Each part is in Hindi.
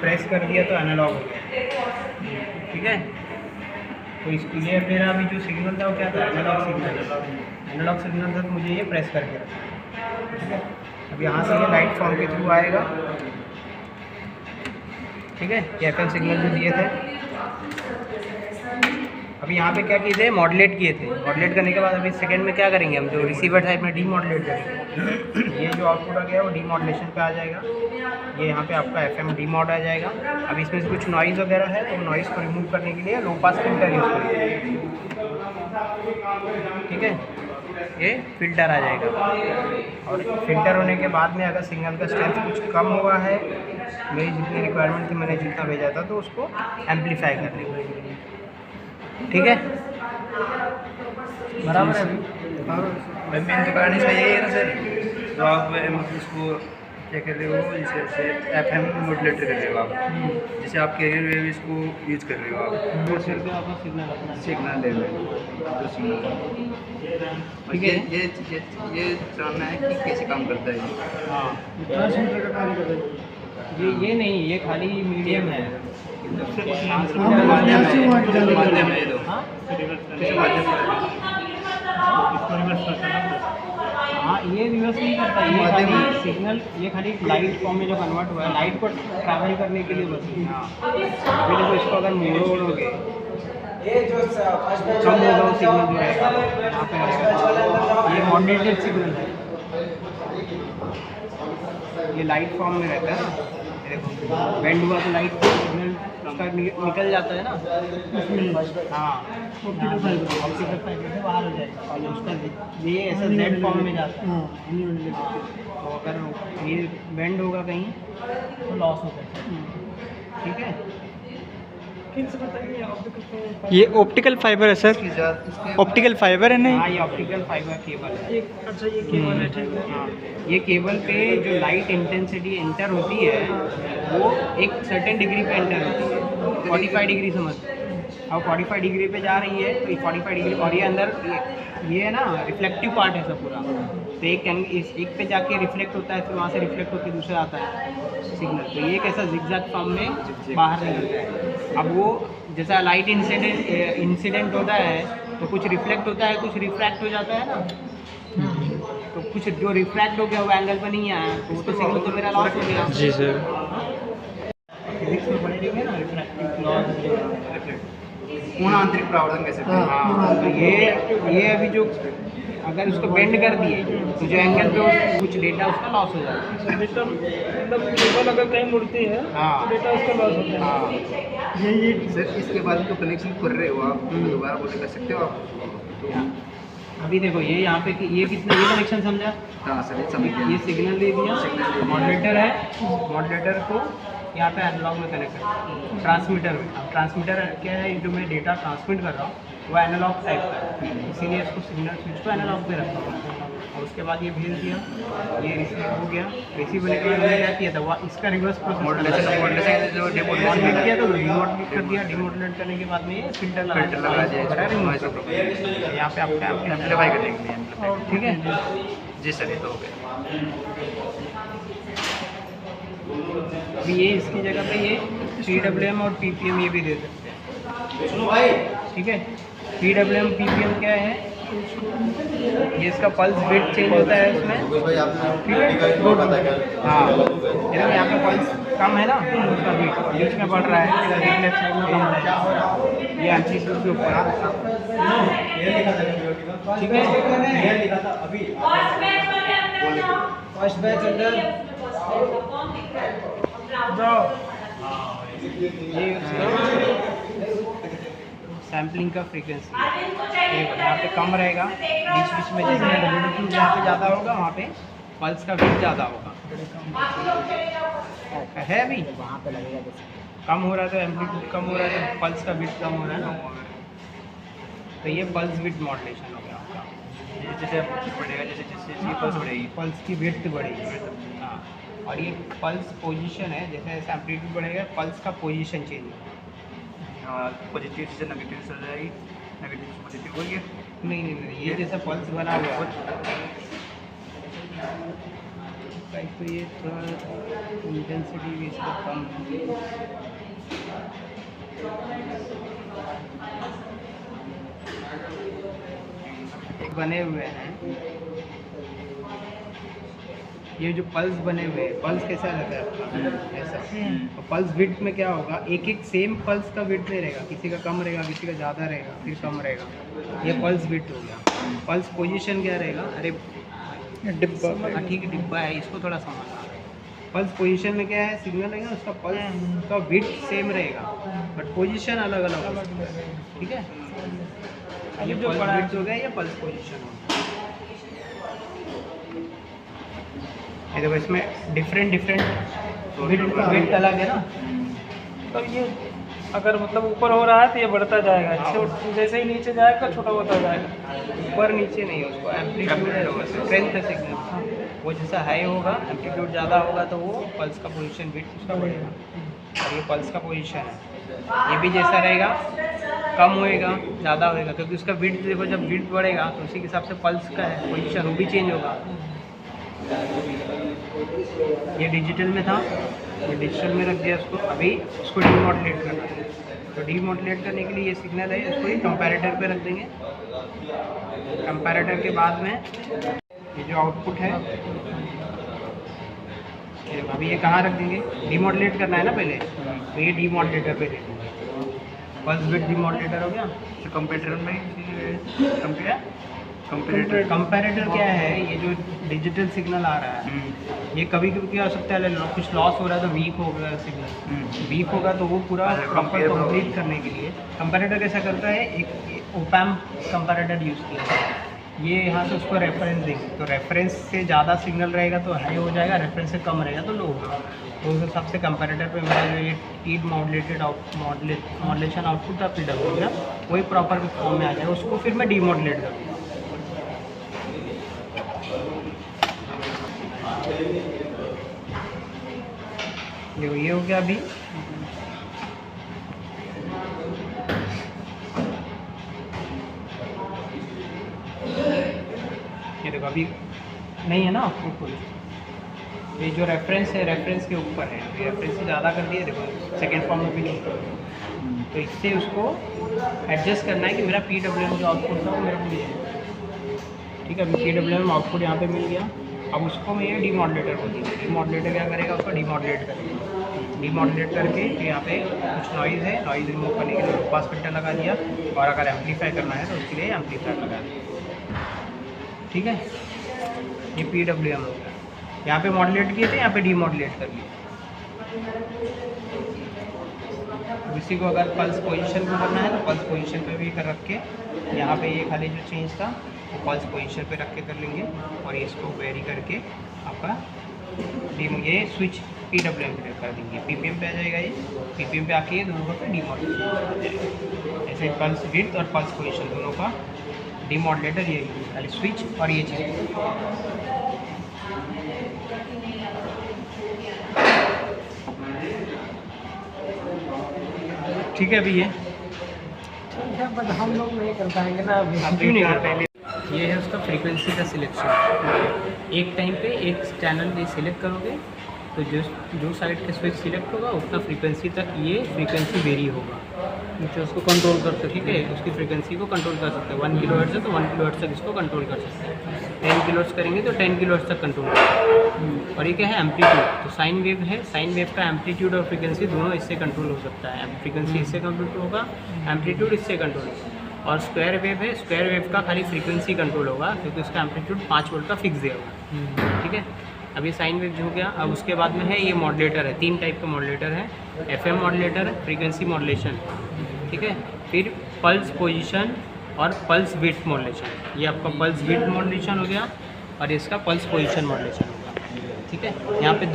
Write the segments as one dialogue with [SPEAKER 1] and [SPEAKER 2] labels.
[SPEAKER 1] प्रेस कर दिया तो एनालॉग हो गया, ठीक है। तो इसके लिए मेरा अभी जो सिग्नल था वो क्या था, एनालॉग सिग्नल। एनालॉग सिग्नल था तो मुझे ये प्रेस करके रखना, ठीक है। अब यहाँ से ये लाइट फॉर्म के थ्रू आएगा, ठीक है। ये FM सिग्नल जो दिए थे, अभी यहाँ पे क्या किए थे, मॉडुलेट किए थे। मॉडुलेट करने के बाद अभी सेकंड में क्या करेंगे हम, जो रिसीवर टाइप में डीमॉडुलेट करेंगे। ये जो आउटपुट आ गया वो डीमॉडुलेशन पे आ जाएगा। ये यहाँ पे आपका FM डीमॉड आ जाएगा। अब इसमें से कुछ नॉइज़ वगैरह है तो नॉइज़ को रिमूव करने के लिए लो पास फिल्टर यूज़ करेंगे, ठीक है। ये फिल्टर आ जाएगा, और फिल्टर होने के बाद में अगर सिग्नल का स्ट्रेंथ कुछ कम हुआ है, मेरी जितनी रिक्वायरमेंट थी मैंने जितना भेजा था, तो उसको एम्पलीफाई कर लेंगे, ठीक है। बराबर है
[SPEAKER 2] भाई। मेन तो कारण इसका यही है ना सर, तो आप इसको क्या कर रहे हो, जैसे FM मॉड्यूलेटर कर रहे हो आप, जैसे आप कैरियर वेव इसको यूज कर रहे हो आप,
[SPEAKER 1] तो सिर्फ आपका सिग्नल अपना
[SPEAKER 2] सिग्नल ले रहे हो तो सिग्नल,
[SPEAKER 1] ठीक है।
[SPEAKER 2] ये जानना है कि कैसे काम करता है ये।
[SPEAKER 1] हाँ,
[SPEAKER 3] ट्रांसमीटर का काम कर रहे हैं।
[SPEAKER 1] ये नहीं, ये खाली मीडियम है।
[SPEAKER 2] माध्यम है ये तो,
[SPEAKER 1] हाँ
[SPEAKER 2] कैसे माध्यम है?
[SPEAKER 1] हाँ, ये रिवर्स नहीं करता, ये खाली सिग्नल, ये खाली लाइट फॉर्म में जो कन्वर्ट हुआ है, लाइट को ट्रैवल करने के लिए बस है। हाँ, अभी देखो इसको अगर मोड़ोगे कम होगा वो सिग्नल जो रहेगा यहाँ पे रहेगा। ये मॉड्यूलेटेड सिग्नल है, ये लाइट फॉर्म में रहता है ना। ये देखो बेंड हुआ तो लाइट सिग्नल उसका निकल जाता है ना। हाँ, ऑप्टिकल फाइबर से बाहर हो जाएगा, और उसका ये ऐसा जेड फॉर्म में जाता है। तो अगर ये बेंड होगा कहीं तो लॉस हो सकता है, ठीक है।
[SPEAKER 3] ये ऑप्टिकल फाइबर है सर,
[SPEAKER 2] इसके
[SPEAKER 3] ऑप्टिकल फाइबर है नहीं?
[SPEAKER 1] हाँ, ये ऑप्टिकल फाइबर केबल है।
[SPEAKER 3] अच्छा, ये केबल है, ठीक है।
[SPEAKER 1] हाँ, ये केबल पे जो लाइट इंटेंसिटी एंटर होती है वो एक सर्टेन डिग्री पे एंटर होती है, 45 डिग्री समझ। अब 45 डिग्री पे जा रही है तो 45 डिग्री, और ये अंदर ये है ना रिफ्लेक्टिव पार्ट है सब पूरा। तो एक पे जाके रिफ्लेक्ट होता है, फिर वहाँ से रिफ्लेक्ट होकर दूसरा आता है सिग्नल। तो ये कैसा जिगजैग फॉर्म में बाहर निकलता है। अब वो जैसा लाइट इंसिडेंट होता है तो कुछ रिफ्लेक्ट होता है, कुछ रिफ्रैक्ट हो जाता है ना। तो कुछ जो रिफ्रैक्ट हो गया वो एंगल पर नहीं आया तो वो तो सिग्नल तो मेरा लॉस हो गया।
[SPEAKER 3] जी सर।
[SPEAKER 1] फिजिक्स में पढ़े रहेंगे ना, रिफ्रैक्टिव लॉस,
[SPEAKER 2] पूर्ण आंतरिक परावर्तन कैसे?
[SPEAKER 1] हाँ। तो ये अभी जो अगर उसको बेंड कर दिए तो जो एंगल पे कुछ डेटा उसका लॉस हो जाता है।
[SPEAKER 3] डेटा मतलब केबल अगर कहीं मुड़ती है
[SPEAKER 1] हाँ,
[SPEAKER 3] तो डेटा उसका लॉस होता है।
[SPEAKER 1] हाँ,
[SPEAKER 3] ये
[SPEAKER 2] सर इसके बाद तो कनेक्शन कर रहे हो आप, दोबारा बोले कर सकते हो आप तो?
[SPEAKER 1] अभी देखो ये यहाँ पे ये कितना, ये कनेक्शन समझा।
[SPEAKER 2] हाँ सर, ये समझ गया।
[SPEAKER 1] ये सिग्नल दे दिया, मॉड्यूलेटर है, मॉड्यूलेटर को यहाँ पे एनालॉग में कनेक्ट कर, ट्रांसमीटर में। अब ट्रांसमीटर क्या है, जो मैं डेटा ट्रांसमिट कर रहा हूँ वो एनालॉग टाइप का है, इसीलिए इसको सिग्नल स्विच को एनालॉग पे रखा हुआ। और उसके बाद ये भेज दिया, ये रिसीव हो गया। रिसीव होने के बाद मैंने क्या किया था, वो इसका रिवर्स प्रोसेस
[SPEAKER 2] मॉड्यूलेशन जो
[SPEAKER 1] मॉड्यूलेट
[SPEAKER 2] डिमॉड्यूलेशन
[SPEAKER 1] किया तो डीमॉड्यूलेट कर दिया। डीमॉड्यूलेट करने के बाद में ये फिल्टर लगा
[SPEAKER 2] दिया,
[SPEAKER 1] यहाँ पे आपका
[SPEAKER 2] एम्पलीफाई कर देंगे,
[SPEAKER 1] ठीक है।
[SPEAKER 2] जी सर, ये तो हो गया।
[SPEAKER 1] अभी ये इसकी जगह पे ये PWM और PPM ये भी दे सकते हैं, ठीक है। PWM PPM क्या है, ये इसका पल्स विड्थ चेंज होता है उसमें, ठीक है। हाँ, यहाँ पे पल्स कम है ना, उसका विड्थ बीच में बढ़ रहा है, लेफ्ट साइड में कम हो रहा है, ये एम्पलीट्यूड के ऊपर, ठीक है। फर्स्ट बैच अंदर ये सैम्पलिंग का फ्रीक्वेंसी यहाँ पे कम रहेगा, बीच बीच में जैसे एम्पलीट्यूड जहाँ पे ज़्यादा होगा वहाँ पे पल्स का विड्थ ज़्यादा होगा, है अभी वहाँ पे लगेगा। कम हो रहा है तो एम्पलीट्यूड कम हो रहा है तो पल्स का विड्थ कम हो रहा है ना, तो ये पल्स विड्थ मॉड्यूलेशन हो गया आपका।
[SPEAKER 2] जैसे बढ़ेगा, जैसे जैसे पल्स बढ़ेगी,
[SPEAKER 1] पल्स की विड्थ बढ़ेगी। हाँ, और ये पल्स पोजीशन है, जैसे जैसे एम्पलीट्यूड बढ़ेगा पल्स का पोजीशन चेंज होगा।
[SPEAKER 2] पॉजिटिव से नेगेटिव चल जाएगी, नेगेटिव से पॉजिटिव हो गया।
[SPEAKER 1] नहीं, ये जैसा पल्स बना हुआ है प्राइस तो ये थोड़ा इंटेंसिटी भी इसका कम है। बने हुए हैं ये जो पल्स बने हुए हैं, पल्स कैसा रहता है आपका ऐसा, और पल्स विड्थ में क्या होगा, एक एक सेम पल्स का विड्थ नहीं रहेगा, किसी का कम रहेगा, किसी का ज़्यादा रहेगा, फिर कम रहेगा। ये पल्स विड्थ हो गया। पल्स पोजीशन क्या रहेगा, अरे
[SPEAKER 3] डिब्बा
[SPEAKER 1] हाँ ठीक है, डिब्बा है, इसको थोड़ा समझना। पल्स पोजीशन में क्या है, सिग्नल रहेगा, उसका पल्स का विड्थ सेम रहेगा बट पोजीशन अलग अलग हो सकता है। ठीक है, ये
[SPEAKER 3] जो
[SPEAKER 1] पल्स
[SPEAKER 3] बड़ा
[SPEAKER 1] विड्थ हो गया, ये पल्स पोजीशन हो गया। ये देखो इसमें डिफरेंट विड्थ अलग है ना।
[SPEAKER 3] तो ये अगर मतलब ऊपर हो रहा है तो ये बढ़ता जाएगा, जैसे ही नीचे जाएगा छोटा होता जाएगा।
[SPEAKER 1] ऊपर नीचे नहीं है, उसको एम्पलीट्यूड है, स्ट्रेंथ है सिग्नल। वो जैसा हाई होगा, एम्पलीट्यूड ज़्यादा होगा तो वो पल्स का पोजीशन विड्थ उसका बढ़ेगा। और ये पल्स का पोजीशन है, ये भी जैसा रहेगा, कम होएगा ज़्यादा होएगा, क्योंकि उसका विड्थ देखो, जब विड्थ बढ़ेगा तो उसी के हिसाब से पल्स का है पोजीशन वो भी चेंज होगा। ये डिजिटल में था, ये डिजिटल में रख दिया उसको, अभी इसको डीमॉड्यूलेट करना है। तो डीमॉड्यूलेट करने के लिए ये सिग्नल है, इसको ही कंपैरेटर पे रख देंगे। कंपैरेटर के बाद में ये जो आउटपुट है, अभी ये कहाँ रख देंगे, डीमॉड्यूलेट करना है ना पहले, तो ये डीमॉड्यूलेटर पे दे देंगे। पल्स विड्थ डीमॉड्यूलेटर हो गया।
[SPEAKER 2] तो कंप्यूटर में
[SPEAKER 1] कंपैरेटर क्या है, ये जो डिजिटल सिग्नल आ रहा है, ये कभी कभी क्या हो सकता है, कुछ लॉस हो रहा है तो वीक हो गया सिग्नल, वीक होगा तो वो पूरा कंप्लीट करने के लिए कंपैरेटर कैसा करता है, एक ओपैम्प कंपैरेटर यूज़ किया है। ये यहाँ से उसको रेफरेंस देंगे, तो रेफरेंस से ज़्यादा सिग्नल रहेगा तो हाई हो जाएगा, रेफरेंस से कम रहेगा तो लो होगा। तो उस हिसाब से कंपैरेटर पे मेरा जो ये टी मॉड्यूलेटेड मॉड्यूलेशन आउटपुट था PWM का, वही प्रॉपर फॉर्म में आ जाएगा, उसको फिर मैं डीमॉड्यूलेट करूँगा। देखो ये हो गया। अभी ये देखो अभी नहीं है ना आउटपुट कोई, ये जो रेफरेंस है रेफरेंस के ऊपर है, रेफरेंस से ज़्यादा कर दिया, देखो सेकेंड फॉर्म में भी नहीं। तो इससे उसको एडजस्ट करना है कि मेरा PWM जो आउटपुट था वो मेरे को मिले। ठीक है, अभी PWM आउटपुट यहाँ पे मिल गया। अब उसको मैं ये डीमॉड्यूलेटर को दूँगा। डीमॉड्यूलेटर क्या करेगा, उसको डीमॉड्यूलेट करेगा। डीमॉड्यूलेट करके यहाँ पे कुछ नॉइज़ है, नॉइज़ रिमूव करने के लिए लो पास फिल्टर लगा दिया, और अगर एम्पलीफाई करना है तो उसके लिए एम्पलीफायर लगा दिया। ठीक है, ये PWM हो गया। यहाँ पे मॉड्यूलेट किए थे, यहाँ पे डीमॉड्यूलेट कर लिया। इसी को अगर पल्स पोजीशन को करना है तो पल्स पोजीशन पे भी कर रख के, यहाँ पे ये खाली जो चेंज था वो पल्स पोजीशन पे रख के कर लेंगे, और ये इसको वेरी करके आपका ये स्विच PWM पे कर देंगे, PPM पे आ जाएगा। ये PPM पे आके ये दोनों का डीमॉड्यूलेट हो जाएगा। ऐसे पल्स विड्थ और पल्स पोजीशन दोनों का डीमॉड्यूलेटर ये खाली स्विच और ये चीज़। ठीक है, अभी ये
[SPEAKER 3] ठीक है, बट हम लोग नहीं कर पाएंगे ना अभी।
[SPEAKER 1] आप क्यों नहीं कर पहले। ये है उसका फ्रीक्वेंसी का सिलेक्शन। एक टाइम पे एक चैनल ये सिलेक्ट करोगे तो जो साइड का स्विच सिलेक्ट होगा उतना फ्रीक्वेंसी तक ये फ्रीक्वेंसी वेरी होगा।
[SPEAKER 3] अच्छा, उसको कंट्रोल कर सकते
[SPEAKER 1] ठीक है, उसकी फ्रीक्वेंसी को कंट्रोल कर सकते हैं। 1 किलोहर्ट्ज़ है तो 1 किलोहर्ट्ज़ तक इसको कंट्रोल कर सकते हैं। 10 किलोहर्ट्ज़ करेंगे तो 10 किलोहर्ट्ज़ तक कंट्रोल कर सकते हैं। और ये क्या है, एम्पलीट्यूड। तो साइन वेव है, साइन वेव का एम्पलीट्यूड और फ्रीक्वेंसी दोनों इससे कंट्रोल हो सकता है। फ्रीक्वेंसी इससे कंट्रोल होगा, एम्पलीट्यूड इससे कंट्रोल होगा। और स्क्वायर वेव है, स्क्वायर वेव का खाली फ्रीक्वेंसी कंट्रोल होगा क्योंकि उसका एम्पलीट्यूड 5 वोल्ट का फिक्स दिया होगा। ठीक है, अब ये साइन वेव हो गया। अब उसके बाद में है ये मॉड्यूलेटर है, 3 टाइप का मॉड्यूलेटर है। FM मॉड्यूलेटर, फ्रीक्वेंसी मॉड्यूलेशन, ठीक है। फिर पल्स पोजीशन और पल्स विड्थ मॉड्यूलेशन। ये आपका पल्स विड्थ मॉड्यूलेशन हो गया और इसका पल्स पोजीशन मॉड्यूलेशन होगा। ठीक है, यहाँ पे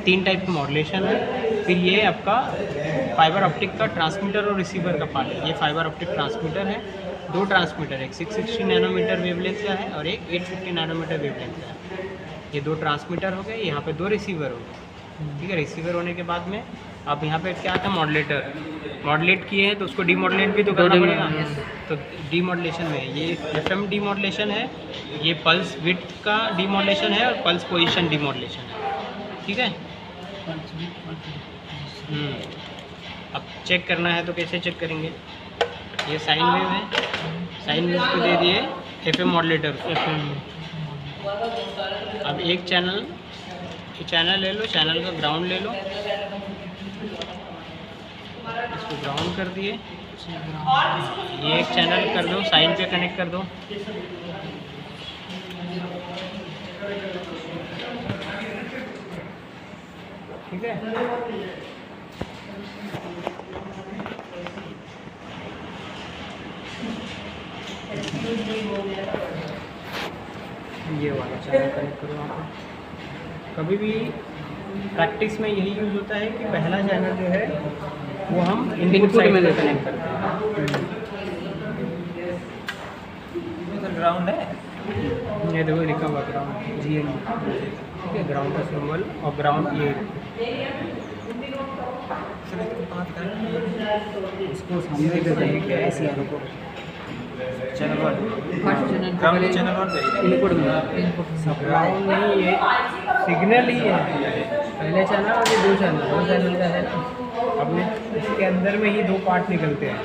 [SPEAKER 1] 3 टाइप का मॉड्यूलेशन है। फिर ये आपका फाइबर ऑप्टिक का ट्रांसमीटर और रिसीवर का पार्ट है। ये फाइबर ऑप्टिक ट्रांसमीटर है, 2 ट्रांसमीटर, एक 660 नैनोमीटर वेवलेंथ का है और एक 850 नैनोमीटर वेवलेंथ का है। ये 2 ट्रांसमीटर हो गए, यहाँ पे 2 रिसीवर हो गए। ठीक है, रिसीवर होने के बाद में अब यहाँ पे क्या था, मॉडलेटर, मॉडलेट किए हैं तो उसको डीमॉडलेट भी तो करना पड़ेगा। तो डीमॉडलेशन में ये FM डीमॉडलेशन है, ये पल्स विड्थ का डीमॉडलेशन है और पल्स पोजीशन डीमॉडलेशन है। ठीक है। अब चेक करना है तो कैसे चेक करेंगे, ये साइन वेव है, साइन वेव को दे दिए FM मॉडलेटर को। अब एक चैनल ले लो, चैनल का ग्राउंड ले लो, इसको ग्राउंड कर दिए, ये एक चैनल कर दो, साइन पे कनेक्ट कर दो। ठीक है। ये वाला चैनल कनेक्ट करो वहाँ पर। कभी भी प्रैक्टिस में यही यूज़ होता है कि पहला चैनल जो है वो हम इनपुट साइड में कनेक्ट करते हैं।
[SPEAKER 2] ग्राउंड है,
[SPEAKER 1] ये देखो लिखा हुआ ग्राउंड GN। ठीक है, ग्राउंड का सिंबल और ग्राउंड ये उसको सामने देते हैं क्या ऐसे को
[SPEAKER 2] चैनल 1 ग्राउंड चैनल 1 पे
[SPEAKER 1] इनपुट में ग्राउंड नहीं, ये सिग्नल ही है। पहले चैनल और ये दो चैनल का है ना। अपने इसके अंदर में ही दो पार्ट निकलते हैं।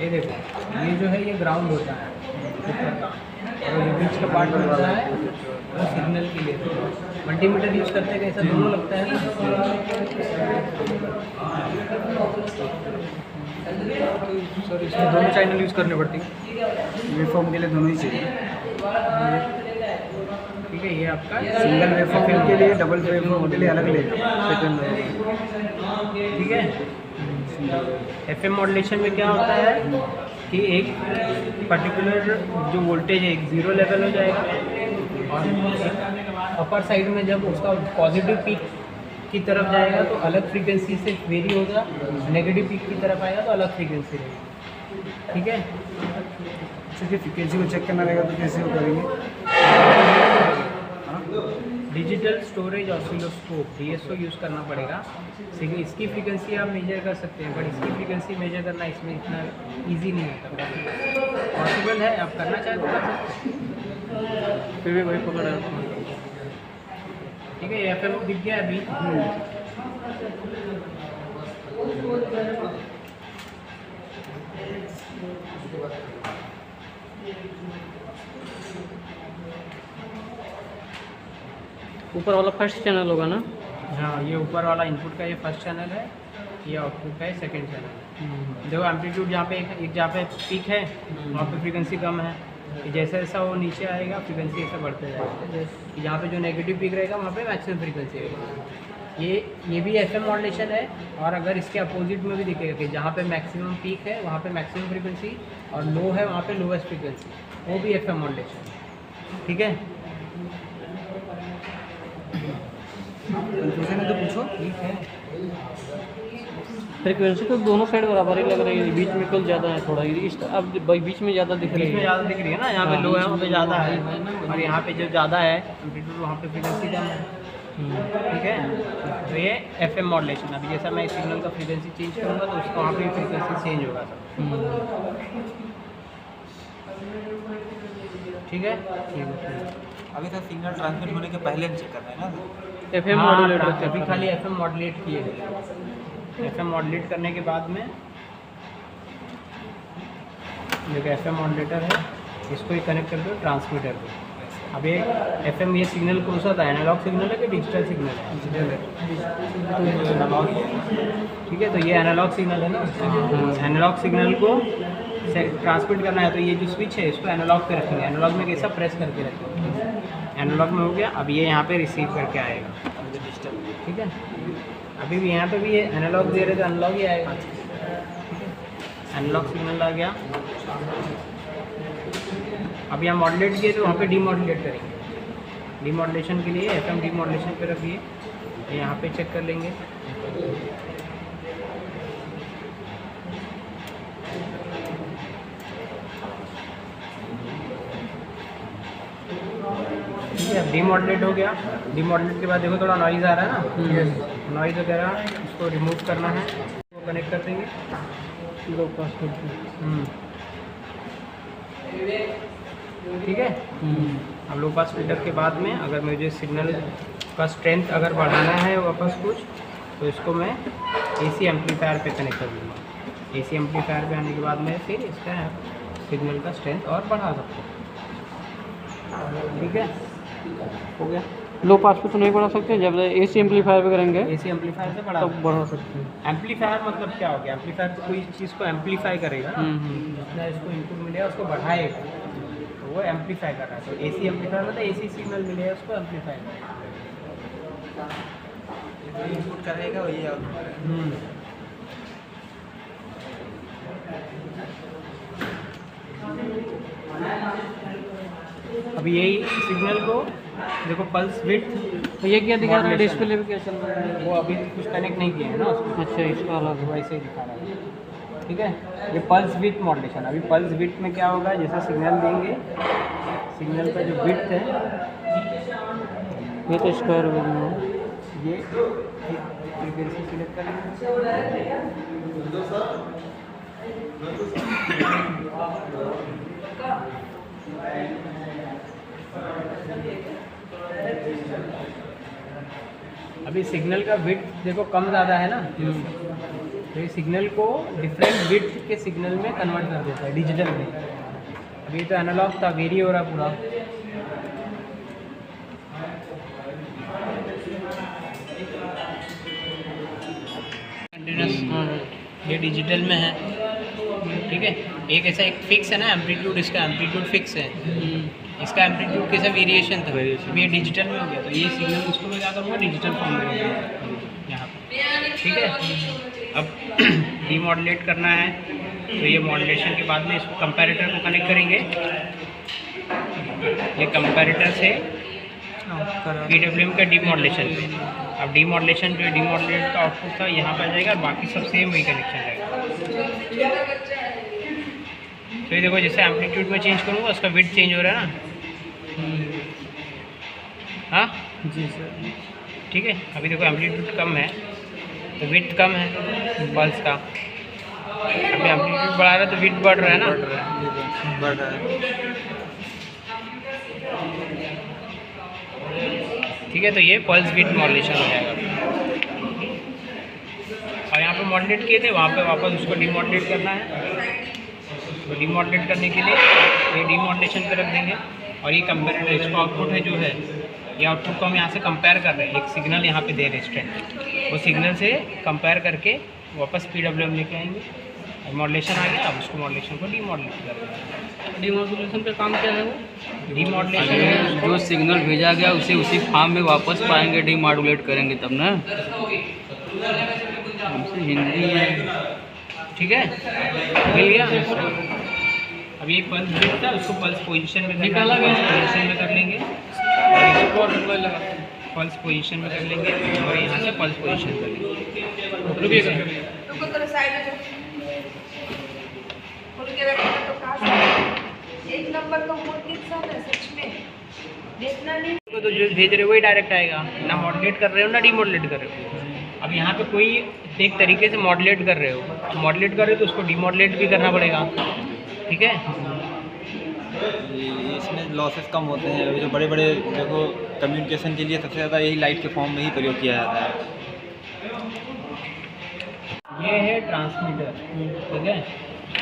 [SPEAKER 1] ये देखो, ये जो है ये ग्राउंड होता है ऊपर का, और जो बीच का पार्ट होता है वो सिग्नल के लिए। मल्टीमीटर यूज़ करते हैं कैसा दोनों लगता है
[SPEAKER 3] सर इसमें दोनों चैनल यूज़ करने पड़ती है,
[SPEAKER 2] वेवफॉर्म के लिए दोनों ही चाहिए।
[SPEAKER 1] ठीक है। ये आपका
[SPEAKER 2] सिंगल वेवफॉर्म के लिए, डबल वेवफॉर्म के लिए अलग लेगा सेकंड।
[SPEAKER 1] ठीक है। FM मॉड्यूलेशन में क्या होता है कि एक पर्टिकुलर जो वोल्टेज है एक ज़ीरो लेवल हो जाएगा, और अपर साइड में जब उसका पॉजिटिव पीक की तरफ जाएगा तो अलग फ्रीक्वेंसी से वेरी होगा, नेगेटिव पीक की तरफ आएगा तो अलग फ्रीक्वेंसी रहेगी। ठीक है।
[SPEAKER 2] इसकी फ्रीक्वेंसी को चेक करना रहेगा तो कैसे वो करेंगे?
[SPEAKER 1] Digital storage oscilloscope DSO use करना पड़ेगा। इसकी फ्रीक्वेंसी आप मेजर कर सकते हैं, बट इसकी फ्रीक्वेंसी मेजर करना इसमें इतना इजी नहीं होता। पॉसिबल है, आप करना चाहें तो कर सकते हैं,
[SPEAKER 3] फिर भी वही पकड़ा।
[SPEAKER 1] ठीक है। FM दिख गया अभी।
[SPEAKER 3] ऊपर वाला फर्स्ट चैनल होगा ना?
[SPEAKER 1] हाँ, ये ऊपर वाला इनपुट का ये फर्स्ट चैनल है, ये आउटपुट का ये सेकंड चैनल। देखो एम्पलीट्यूड जहाँ पे एक जहाँ पे पीक है वहाँ पे फ्रीक्वेंसी कम है, जैसा जैसा वो नीचे आएगा फ्रीक्वेंसी ऐसा बढ़ते जाएगा। जहाँ पे जो नेगेटिव पीक रहेगा वहाँ पे मैक्सिमम फ्रीक्वेंसी रहेगी। ये भी FM मॉड्यूलेशन है। और अगर इसके अपोजिट में भी दिखेगा कि जहाँ पे मैक्सिमम पीक है वहाँ पे मैक्सिमम फ्रीक्वेंसी और लो है वहाँ पे लोवेस्ट फ्रीक्वेंसी, वो भी FM मॉड्यूलेशन है। ठीक है।
[SPEAKER 2] कंफ्यूजन है तो पूछो।
[SPEAKER 1] ठीक है।
[SPEAKER 3] फ्रीक्वेंसी तो दोनों साइड बराबर ही लग रही है, बीच में कुछ ज़्यादा है थोड़ा, इस अब बीच में ज़्यादा दिख रही
[SPEAKER 1] बीच में
[SPEAKER 3] है।
[SPEAKER 1] ज़्यादा दिख रही है ना, यहाँ पे लो है वहाँ पे ज़्यादा है, और यहाँ पे जो ज़्यादा है एम्पलीट्यूड वहाँ पे फ्रीक्वेंसी कम है। ठीक है। तो ये FM मॉड्यूलेशन। अभी जैसा मैं सिग्नल का फ्रीक्वेंसी चेंज करूँगा तो उसका वहाँ पे फ्रीक्वेंसी चेंज होगा सब। ठीक है।
[SPEAKER 2] अभी तक सिग्नल ट्रांसमिट होने के पहले चेक करना है ना।
[SPEAKER 3] FM
[SPEAKER 1] हाँ,
[SPEAKER 3] मॉड्यूलेटर
[SPEAKER 1] अभी खाली FM मॉड्यूलेट किए गए। FM मॉड्यूलेट करने के बाद में देखो FM मॉड्यूलेटर है, इसको ही कनेक्ट कर दो ट्रांसमीटर को। अब ये FM ये सिग्नल कौन सा था, एनालॉग सिग्नल है कि डिजिटल सिग्नल है? ठीक है। तो ये एनालॉग सिग्नल है ना, एनालॉग सिग्नल को ट्रांसमिट करना है तो ये जो स्विच है इसको एनालॉग पे रखेंगे। एनालॉग में कैसा प्रेस करके रखेंगे, एनालॉग में हो गया। अब ये यहाँ पे रिसीव करके आएगा डिजिटल। ठीक है। अभी भी यहाँ पे भी ये एनालॉग दे रहे तो एनालॉग ही आएगा। एनालॉग सिग्नल आ गया। अब यहाँ मॉड्यूलेट किए तो वहाँ पे डीमॉड्यूलेट करेंगे। डीमॉड्यूलेशन के लिए FM डीमॉड्यूलेशन पे रखिए, यहाँ पे चेक कर लेंगे। ठीक है, डीमॉडुलेट हो गया। डीमॉडुलेट के बाद देखो थोड़ा नॉइज़ आ रहा है ना, नॉइज़ वगैरह इसको रिमूव करना है, वो कनेक्ट कर देंगे
[SPEAKER 3] लो पास फिल्टर।
[SPEAKER 1] ठीक है। अब लो पास फिल्टर के बाद में अगर मुझे सिग्नल का स्ट्रेंथ अगर बढ़ाना है वापस कुछ, तो इसको मैं AC एम्पलीफायर पे कनेक्ट कर दूँगा। AC एम्पलीफायर पे आने के बाद में फिर इसका सिग्नल का स्ट्रेंथ और बढ़ा सकते हैं। ठीक है, हो गया।
[SPEAKER 3] लो पास पे तो नहीं बढ़ा सकते, जब AC एम्पलीफायर पे करेंगे
[SPEAKER 1] AC एम्पलीफायर से बढ़ा
[SPEAKER 3] तब बढ़ा सकते हैं।
[SPEAKER 1] एम्पलीफायर मतलब क्या हो गया? एम्पलीफायर तो कोई चीज़ को एम्पलीफाई करेगा ना, जितना इसको इनपुट मिलेगा उसको बढ़ाएगा, तो वो एम्पलीफाई कर रहा है। तो AC एम्पलीफायर मतलब AC सिग्नल मिलेगा उसको एम्पलीफाई करेगा।
[SPEAKER 2] इनपुट करेगा वही आउटपुट।
[SPEAKER 1] अब यही सिग्नल को देखो पल्स विड्थ,
[SPEAKER 3] तो ये क्या दिखा रहा है
[SPEAKER 1] Modulation।
[SPEAKER 3] डिस्प्ले पे, क्या चल रहा है?
[SPEAKER 1] वो अभी कुछ कनेक्ट नहीं किए हैं ना उसको,
[SPEAKER 3] अच्छा, इसका अलग है।
[SPEAKER 1] वैसे ही दिखा रहा है। ठीक है, ये पल्स विड्थ मॉड्यूलेशन। अभी पल्स विड्थ में क्या होगा, जैसा सिग्नल देंगे, सिग्नल का जो विड्थ है
[SPEAKER 3] ये तो स्क्वायर वेव में है।
[SPEAKER 1] ये फ्रीक्वेंसी सिलेक्ट करेंगे। अभी सिग्नल का विड्थ देखो कम ज़्यादा है ना, तो ये सिग्नल को डिफरेंट विड्थ के सिग्नल में कन्वर्ट कर देता है डिजिटल में। अभी तो एनालॉग था, वेरी हो रहा पूरा। कंटिन्यूस ये डिजिटल में है। ठीक है, एक ऐसा एक फिक्स है ना एम्पलीट्यूड, इसका एम्पलीट्यूड फिक्स है, इसका एम्पलीट्यूड कैसा वेरिएशन था, अभी ये डिजिटल में हो गया। तो ये सिग्नल इसको मैं क्या करूँगा, डिजिटल फॉर्म में हो गया यहाँ पर। ठीक है, अब डीमॉडुलेट करना है, तो ये मॉडुलेशन के बाद में इसको कंपैरेटर को कनेक्ट करेंगे। ये कंपैरेटर से PWM का डीमॉडुलेशन पे। अब डीमॉडुलेशन जो डीमॉडुलेट का आउटपुट था यहाँ पर आ जाएगा, और बाकी सब सेम वही कनेक्शन रहेगा। तो ये देखो जैसे एम्पलीट्यूड में चेंज करूँगा उसका विड्थ चेंज हो रहा है ना। हाँ
[SPEAKER 3] जी सर।
[SPEAKER 1] ठीक है, अभी देखो एम्पलीट्यूड कम है तो विड्थ कम है पल्स का। अभी एम्पलीट्यूड बढ़ा रहा है तो विड्थ बढ़ रहा है ना,
[SPEAKER 2] बढ़ रहा है।
[SPEAKER 1] ठीक है। तो ये पल्स विड्थ मॉड्यूलेशन हो जाएगा। और यहाँ पे मॉड्यूलेट किए थे, वहाँ पे वापस उसको डीमॉडुलेट करना है। तो डीमॉडुलेट करने के लिए ये डीमॉडुलेशन पे रख देंगे। और ये कंपेरेटर, इसका आउटपुट है जो है, ये आउटपुट को हम यहाँ से कंपेयर कर रहे हैं, एक सिग्नल यहाँ पे दे रहे हैं स्ट्रेंथ, वो सिग्नल से कंपेयर करके वापस PWM लेके आएंगे। और मॉड्यूलेशन आ गया, अब उसको मॉड्यूलेशन को डीमॉडुलेट कर देंगे।
[SPEAKER 3] डीमॉड्यूलेशन का काम क्या है वो?
[SPEAKER 1] डीमॉडुलेशन
[SPEAKER 4] जो सिग्नल भेजा गया उसे उसी फॉर्म में वापस पाएंगे, डीमॉडुलेट करेंगे तब ना। हमसे हिंदी है।
[SPEAKER 1] ठीक है, मिल गया। अब ये पल्स विड्थ था, उसको पल्स पोजीशन में निकाला, पल्स पोजीशन में कर लेंगे, और इसको पल्स पोजीशन में कर लेंगे, और यहाँ से पल्स पोजीशन कर लेंगे। रुकिएगा,
[SPEAKER 5] एक नंबर का मोड कितना है सच में देखना नहीं।
[SPEAKER 1] तो जो भेज रहे हो वही डायरेक्ट आएगा, ना मॉडुलेट कर रहे हो ना डीमॉडुलेट कर रहे हो। अब यहाँ पे कोई एक तरीके से मॉडुलेट कर रहे हो, मॉडुलेट कर रहे हो तो उसको डीमॉडुलेट भी करना पड़ेगा। ठीक है,
[SPEAKER 2] इसमें लॉसेस कम होते हैं। अभी जो बड़े बड़े देखो कम्युनिकेशन के लिए सबसे ज़्यादा यही लाइट के फॉर्म में ही प्रयोग किया जाता है।
[SPEAKER 1] ये है ट्रांसमीटर, ठीक है,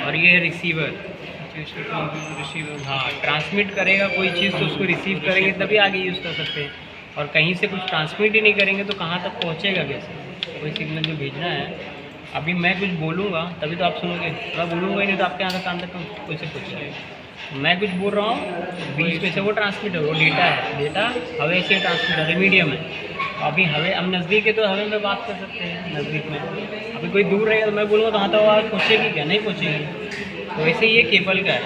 [SPEAKER 1] और ये है रिसीवर। रिसीवर हाँ, ट्रांसमिट करेगा कोई चीज़ तो उसको रिसीव करेंगे तभी आगे यूज़ कर सकते हैं। और कहीं से कुछ ट्रांसमिट ही नहीं करेंगे तो कहाँ तक पहुँचेगा कैसे? कोई सिग्नल जो भेजना है, अभी मैं कुछ बोलूँगा तभी तो आप सुनोगे, मैं बोलूँगा ही नहीं तो आपके यहाँ तक कान तक कैसे पहुँचेगा? मैं कुछ बोल रहा हूँ, बीच में से वो ट्रांसमीटर, वो डेटा है, डेटा हवे से ट्रांसमीटर है, मीडियम है। अभी हवे, अब नज़दीक है तो हवे में बात कर सकते हैं नज़दीक में। अभी कोई दूर रहेगा तो मैं बोलूँगा कहाँ तक आवाज़ पहुँचेगी, क्या नहीं पहुँचेगी। तो वैसे ये केबल का है।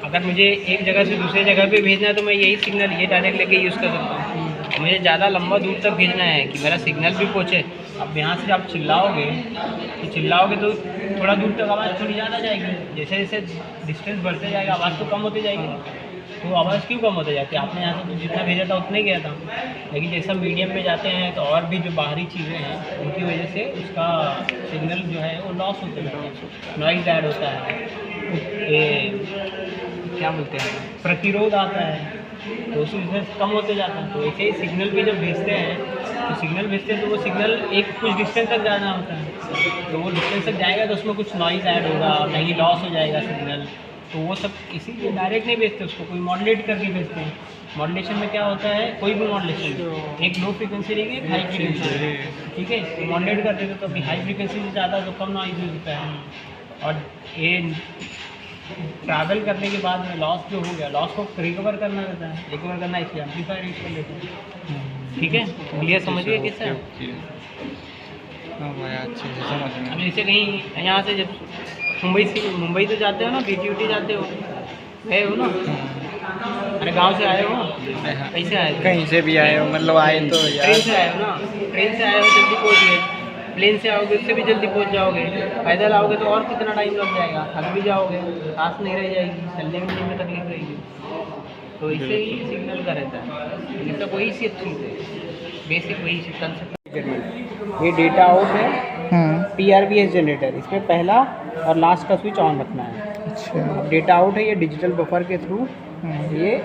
[SPEAKER 1] अगर मुझे एक जगह से दूसरी जगह पे भेजना है तो मैं यही सिग्नल ये डायरेक्ट लेके यूज़ कर सकता हूँ। मुझे ज़्यादा लंबा दूर तक भेजना है कि मेरा सिग्नल भी पहुँचे। अब यहाँ से आप चिल्लाओगे तो थोड़ा दूर तक आवाज़ थोड़ी ज़्यादा जाएगी, जैसे जैसे डिस्टेंस बढ़ते जाएगा आवाज़ तो कम होती जाएगी। तो आवाज़ क्यों कम होती जाती है? आपने यहाँ से तो जितना भेजा था उतना ही गया था, लेकिन जैसा मीडियम पे जाते हैं तो और भी जो बाहरी चीज़ें हैं उनकी वजह से उसका सिग्नल जो है वो लॉस होते जाता है, नॉइज़ ऐड होता है, ये क्या बोलते हैं, प्रतिरोध आता है, तो उसी वजह से कम होते जाता है। तो ऐसे ही सिग्नल भी जब भेजते हैं तो वो सिग्नल एक कुछ डिस्टेंस तक जाना होता है, तो वो डिस्टेंस तक जाएगा तो उसमें कुछ नॉइज़ ऐड होगा, कहीं लॉस हो जाएगा सिग्नल, तो वो सब इसीलिए डायरेक्ट नहीं भेजते, उसको कोई मॉडुलेट करके भेजते हैं। मॉडुलेशन में क्या होता है, कोई भी मॉडुलेशन, एक लो फ्रिक्वेंसी रहेगी, एक हाई फ्रिक्वेंसी, ठीक है, तो मॉडुलेट कर देते तो अभी हाई फ्रिक्वेंसी से ज़्यादा तो कम नॉइज़ होता है, और ये ट्रैवल करने के बाद में लॉस जो हो गया, लॉस को रिकवर करना रहता है, रिकवर करना इसलिए एम्पलीफायर यूज कर लेते हैं। ठीक है, क्लियर समझिए किससे।
[SPEAKER 2] हाँ भाई अच्छे से समझ में।
[SPEAKER 1] अब जैसे कहीं यहाँ से जब मुंबई तो जाते हो ना, बीटी जाते हो, गए हो ना, अरे गांव से आए हो, कैसे आए थे?
[SPEAKER 2] कहीं से भी आए हो, मतलब आए तो
[SPEAKER 1] ट्रेन से आए हो ना, ट्रेन से आए हो जल्दी पहुँच गए, प्लेन से आओगे उससे भी जल्दी पहुँच जाओगे, पैदल आओगे तो और कितना टाइम लग जाएगा, थक भी जाओगे, सांस नहीं रह जाएगी, चलने मिलने में तकलीफ रहेगी, तो इससे ही सिग्नल का रहता है। ये सब वही सी चीज़ है, बेसिक वही कंसेप्ट। ये डेटा आउट है, PRBS जनरेटर, इसमें पहला और लास्ट का स्विच ऑन रखना है।
[SPEAKER 2] अच्छा।
[SPEAKER 1] डेटा आउट है, ये डिजिटल बफर के थ्रू ये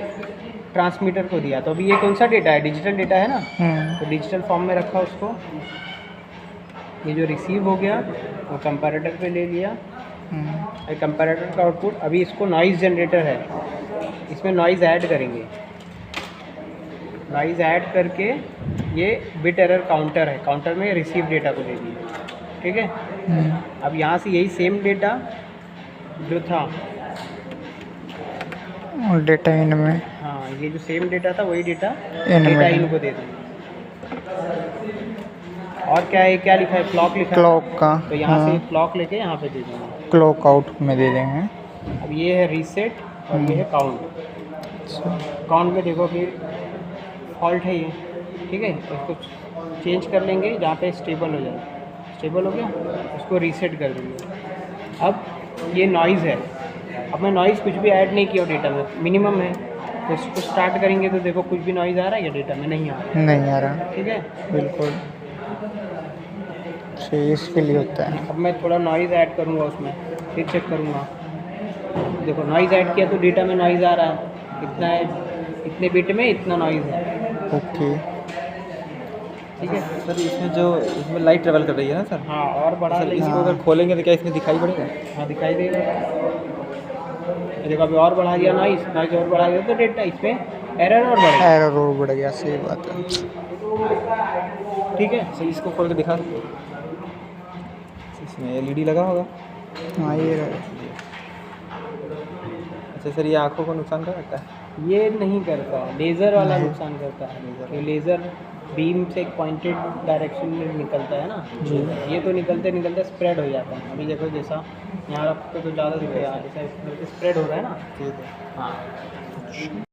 [SPEAKER 1] ट्रांसमीटर को दिया, तो अभी ये कौन सा डेटा है, डिजिटल डेटा है ना, तो डिजिटल फॉर्म में रखा उसको, ये जो रिसीव हो गया वो कंपैरेटर पे ले लिया, और कंपैरेटर का आउटपुट, अभी इसको नॉइज़ जनरेटर है, इसमें नॉइज़ ऐड करेंगे, नॉइज़ ऐड करके ये बिट एरर काउंटर है, काउंटर में रिसीव डेटा को दे दिया, ठीक है। अब यहाँ से यही सेम डेटा जो था
[SPEAKER 2] डेटा इन में,
[SPEAKER 1] हाँ, ये जो सेम डेटा था वही डेटा
[SPEAKER 2] इनमें
[SPEAKER 1] इनको दे देंगे। और क्या है, क्या लिखा है, क्लॉक लिखा है,
[SPEAKER 2] क्लॉक का,
[SPEAKER 1] तो यहाँ से क्लॉक लेके यहाँ पे दे देंगे,
[SPEAKER 2] क्लॉक आउट में दे देंगे।
[SPEAKER 1] अब ये है रीसेट और ये है काउंट। काउंट में देखो कि फॉल्ट है ये, ठीक है, इसको चेंज कर लेंगे जहाँ पे स्टेबल हो जाए, स्टेबल हो गया, उसको रीसेट कर देंगे। अब ये नॉइज़ है, अब मैं नॉइज़ कुछ भी ऐड नहीं किया डेटा में, मिनिमम है, तो इसको स्टार्ट करेंगे तो देखो कुछ भी नॉइज़ आ रहा है या डेटा में नहीं आ रहा,
[SPEAKER 2] नहीं आ रहा,
[SPEAKER 1] ठीक है,
[SPEAKER 2] बिल्कुल सही, इसके लिए होता है।
[SPEAKER 1] अब मैं थोड़ा नॉइज़ ऐड करूँगा उसमें, फिर चेक करूँगा, देखो नॉइज़ ऐड किया तो डेटा में नॉइज़ आ रहा है, कितना है, इतने बिट में इतना नॉइज़ है,
[SPEAKER 2] ओके
[SPEAKER 1] ठीक है
[SPEAKER 6] सर। इसमें लाइट ट्रेवल कर रही है ना सर?
[SPEAKER 1] हाँ, और बढ़ा
[SPEAKER 6] सर
[SPEAKER 1] लेंगे,
[SPEAKER 6] इसको अगर खोलेंगे तो क्या इसमें दिखाई पड़ेगा?
[SPEAKER 1] हाँ दिखाई देगा, देखो अभी और बढ़ा दिया नॉइज़ और बढ़ा दिया तो डेटा इसमें एरर और बढ़ेगा,
[SPEAKER 2] एरर और बढ़ गया, सही बात है।
[SPEAKER 1] ठीक है।
[SPEAKER 6] सर इसको खोल के दिखा सकते हो? इसमें LED लगा होगा।
[SPEAKER 2] हाँ ये
[SPEAKER 6] अच्छा सर, ये आँखों को नुकसान कर सकता है?
[SPEAKER 1] ये नहीं करता है, लेज़र वाला नुकसान करता है, ये लेज़र बीम से एक पॉइंटेड डायरेक्शन में निकलता है ना
[SPEAKER 2] जी,
[SPEAKER 1] ये तो निकलते निकलते स्प्रेड हो जाता है। अभी देखो जैसा यहाँ रखते तो ज़्यादा दिखेगा, जैसा स्प्रेड हो रहा है ना,
[SPEAKER 6] ठीक है।
[SPEAKER 1] हाँ।